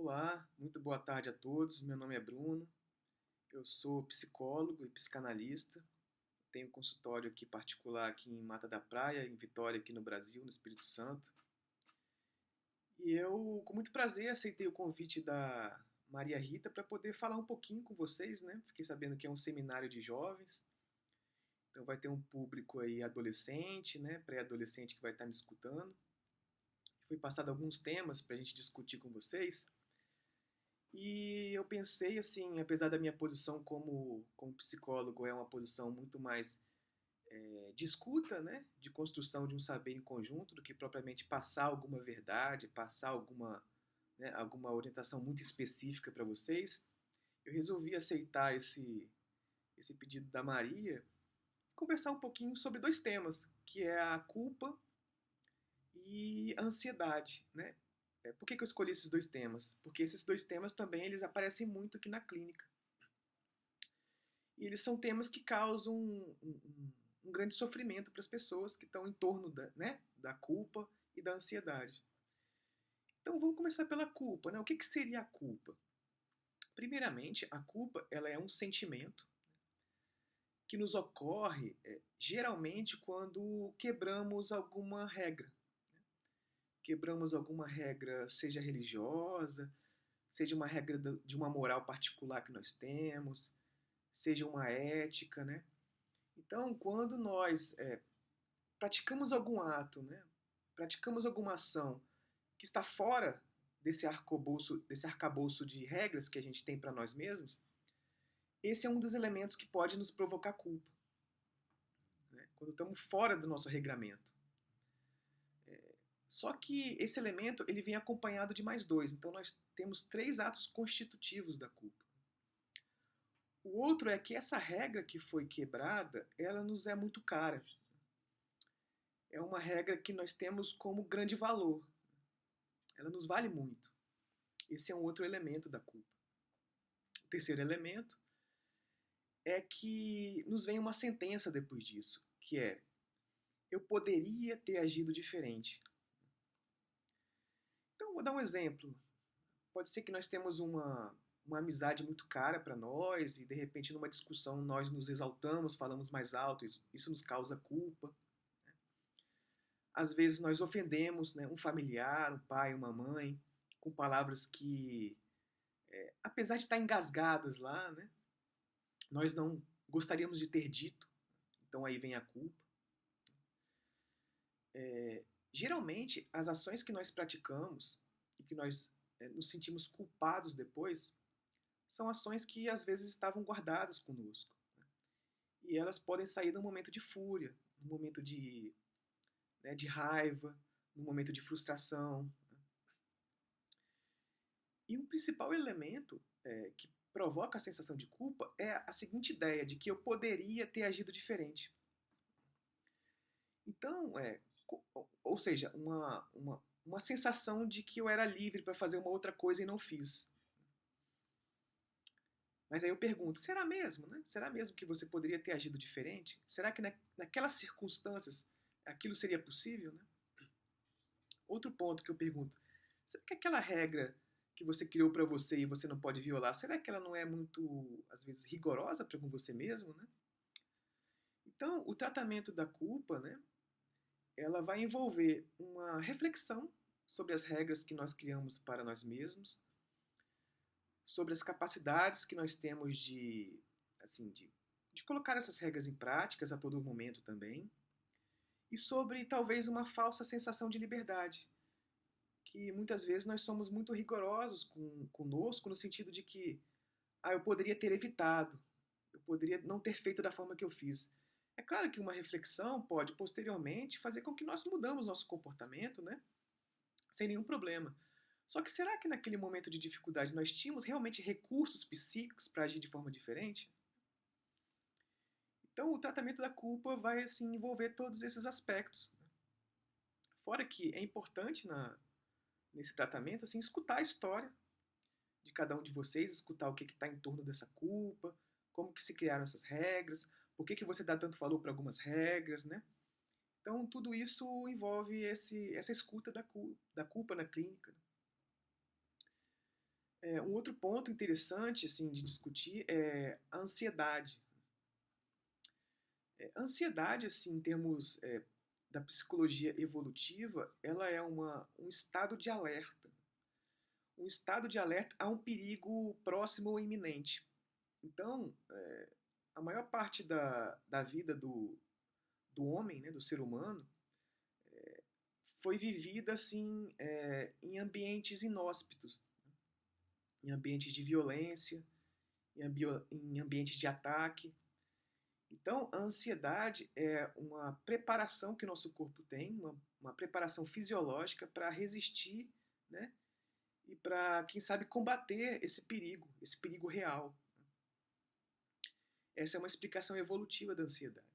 Olá, muito boa tarde a todos. Meu nome é Bruno, eu sou psicólogo e psicanalista. Tenho um consultório aqui particular aqui em Mata da Praia, em Vitória, aqui no Brasil, no Espírito Santo. E eu, com muito prazer, aceitei o convite da Maria Rita para poder falar um pouquinho com vocês, né? Fiquei sabendo que é um seminário de jovens, então vai ter um público aí adolescente, né? Pré-adolescente que vai estar me escutando. Foi passado alguns temas para a gente discutir com vocês. E eu pensei assim, apesar da minha posição como psicólogo é uma posição muito mais de escuta, né, de construção de um saber em conjunto, do que propriamente passar alguma verdade, passar alguma orientação muito específica para vocês, eu resolvi aceitar esse pedido da Maria e conversar um pouquinho sobre dois temas, que é a culpa e a ansiedade, né? Por que eu escolhi esses dois temas? Porque esses dois temas também eles aparecem muito aqui na clínica. E eles são temas que causam um grande sofrimento para as pessoas que estão em torno da culpa e da ansiedade. Então vamos começar pela culpa, né? O que seria a culpa? Primeiramente, a culpa ela é um sentimento que nos ocorre geralmente quando quebramos alguma regra. Quebramos alguma regra, seja religiosa, seja uma regra de uma moral particular que nós temos, seja uma ética, né? Então, quando nós praticamos algum ato, né? Praticamos alguma ação que está fora desse arcabouço de regras que a gente tem para nós mesmos, esse é um dos elementos que pode nos provocar culpa, né? Quando estamos fora do nosso regramento. Só que esse elemento ele vem acompanhado de mais dois. Então nós temos três atos constitutivos da culpa. O outro é que essa regra que foi quebrada, ela nos é muito cara. É uma regra que nós temos como grande valor. Ela nos vale muito. Esse é um outro elemento da culpa. O terceiro elemento é que nos vem uma sentença depois disso, que é: eu poderia ter agido diferente. Então, vou dar um exemplo. Pode ser que nós temos uma amizade muito cara para nós e, de repente, numa discussão nós nos exaltamos, falamos mais alto, isso nos causa culpa. Às vezes nós ofendemos, né, um familiar, um pai, uma mãe, com palavras que, apesar de estar engasgadas lá, né, nós não gostaríamos de ter dito. Então aí vem a culpa. Geralmente, as ações que nós praticamos e que nós nos sentimos culpados depois são ações que às vezes estavam guardadas conosco. Né? E elas podem sair num momento de fúria, num momento de raiva, num momento de frustração. Né? E um principal elemento que provoca a sensação de culpa é a seguinte ideia de que eu poderia ter agido diferente. Então, ou seja, uma sensação de que eu era livre para fazer uma outra coisa e não fiz. Mas aí eu pergunto, será mesmo, né? Será mesmo que você poderia ter agido diferente? Será que naquelas circunstâncias aquilo seria possível, né? Outro ponto que eu pergunto, será que aquela regra que você criou para você e você não pode violar, será que ela não é muito, às vezes, rigorosa para com você mesmo, né? Então, o tratamento da culpa, né, ela vai envolver uma reflexão sobre as regras que nós criamos para nós mesmos, sobre as capacidades que nós temos assim, de colocar essas regras em práticas a todo momento também, e sobre talvez uma falsa sensação de liberdade, que muitas vezes nós somos muito rigorosos conosco no sentido de que eu poderia ter evitado, eu poderia não ter feito da forma que eu fiz. É claro que uma reflexão pode posteriormente fazer com que nós mudamos nosso comportamento, né? Sem nenhum problema. Só que será que naquele momento de dificuldade nós tínhamos realmente recursos psíquicos para agir de forma diferente? Então o tratamento da culpa vai assim, envolver todos esses aspectos. Fora que é importante nesse tratamento assim, escutar a história de cada um de vocês, escutar o que está em torno dessa culpa, como que se criaram essas regras, por que você dá tanto valor para algumas regras, né? Então tudo isso envolve essa escuta da culpa na clínica. Um outro ponto interessante assim de discutir é a ansiedade. A ansiedade, assim, em termos da psicologia evolutiva, ela é um estado de alerta. Um estado de alerta a um perigo próximo ou iminente. Então, a maior parte da vida do homem, né, do ser humano, foi vivida assim em ambientes inóspitos, em ambientes de violência, em ambientes de ataque. Então, a ansiedade é uma preparação que o nosso corpo tem, uma preparação fisiológica para resistir, né? E para, quem sabe, combater esse perigo real. Essa é uma explicação evolutiva da ansiedade.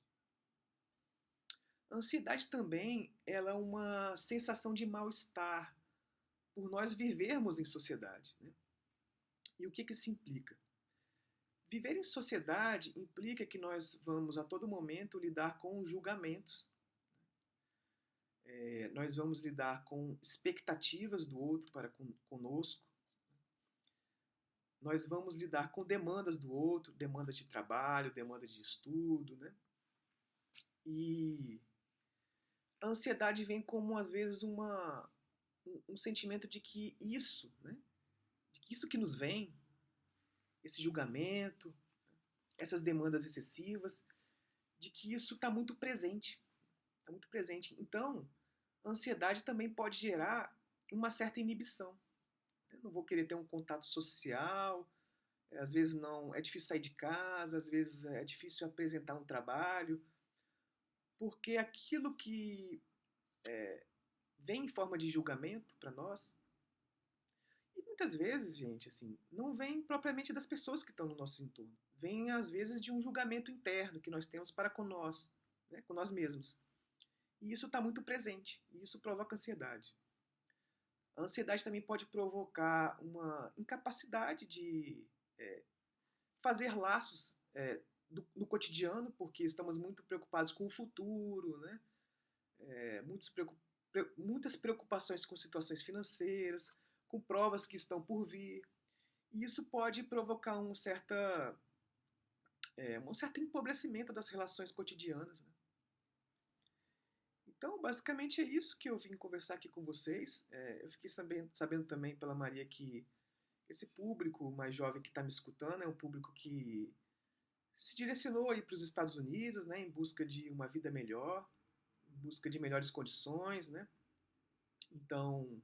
A ansiedade também ela é uma sensação de mal-estar por nós vivermos em sociedade. Né? E o que isso implica? Viver em sociedade implica que nós vamos a todo momento lidar com julgamentos. Nós vamos lidar com expectativas do outro para conosco. Nós vamos lidar com demandas do outro, demandas de trabalho, demandas de estudo, né? E a ansiedade vem como, às vezes, um sentimento de que isso, né? De que isso que nos vem, esse julgamento, essas demandas excessivas, de que isso está muito presente. Está muito presente. Então, a ansiedade também pode gerar uma certa inibição. Eu não vou querer ter um contato social, às vezes não é difícil sair de casa, às vezes é difícil apresentar um trabalho, porque aquilo que vem em forma de julgamento para nós, e muitas vezes, gente, assim, não vem propriamente das pessoas que estão no nosso entorno, vem às vezes de um julgamento interno que nós temos para com nós, né, com nós mesmos. E isso está muito presente, e isso provoca ansiedade. A ansiedade também pode provocar uma incapacidade de fazer laços no cotidiano, porque estamos muito preocupados com o futuro, né? Muitas preocupações com situações financeiras, com provas que estão por vir. E isso pode provocar um certo empobrecimento das relações cotidianas. Né? Então, basicamente é isso que eu vim conversar aqui com vocês. Eu fiquei sabendo também pela Maria que esse público mais jovem que está me escutando é um público que se direcionou aí para os Estados Unidos, né, em busca de uma vida melhor, em busca de melhores condições, né? Então,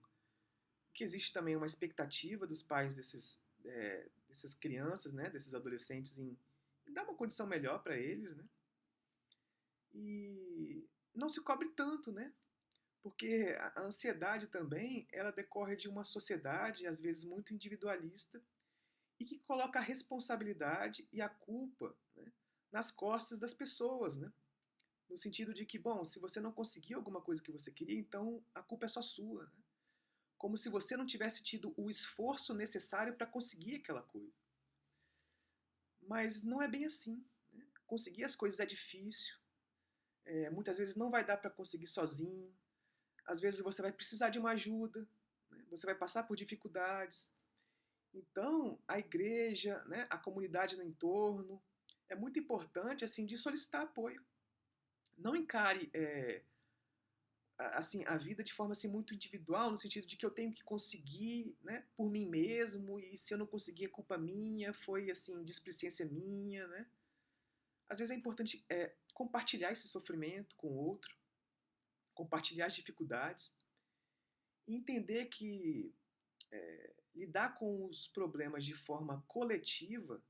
que existe também uma expectativa dos pais dessas crianças, né, desses adolescentes em dar uma condição melhor para eles, né? E não se cobre tanto, né? Porque a ansiedade também, ela decorre de uma sociedade, às vezes, muito individualista, e que coloca a responsabilidade e a culpa, né, nas costas das pessoas, né? No sentido de que, bom, se você não conseguiu alguma coisa que você queria, então a culpa é só sua, né? Como se você não tivesse tido o esforço necessário para conseguir aquela coisa. Mas não é bem assim. Né? Conseguir as coisas é difícil, muitas vezes não vai dar para conseguir sozinho, às vezes você vai precisar de uma ajuda, né? Você vai passar por dificuldades. Então, a igreja, né, a comunidade no entorno, é muito importante assim de solicitar apoio. Não encare assim a vida de forma assim muito individual, no sentido de que eu tenho que conseguir, né, por mim mesmo, e se eu não conseguir é culpa minha, foi assim displicência minha, né? Às vezes é importante compartilhar esse sofrimento com o outro, compartilhar as dificuldades e entender que lidar com os problemas de forma coletiva,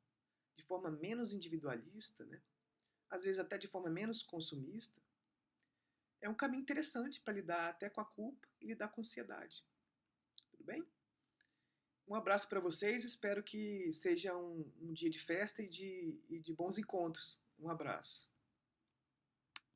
de forma menos individualista, né? Às vezes até de forma menos consumista, é um caminho interessante para lidar até com a culpa e lidar com a ansiedade. Tudo bem? Um abraço para vocês, espero que seja um dia de festa e de bons encontros. Um abraço.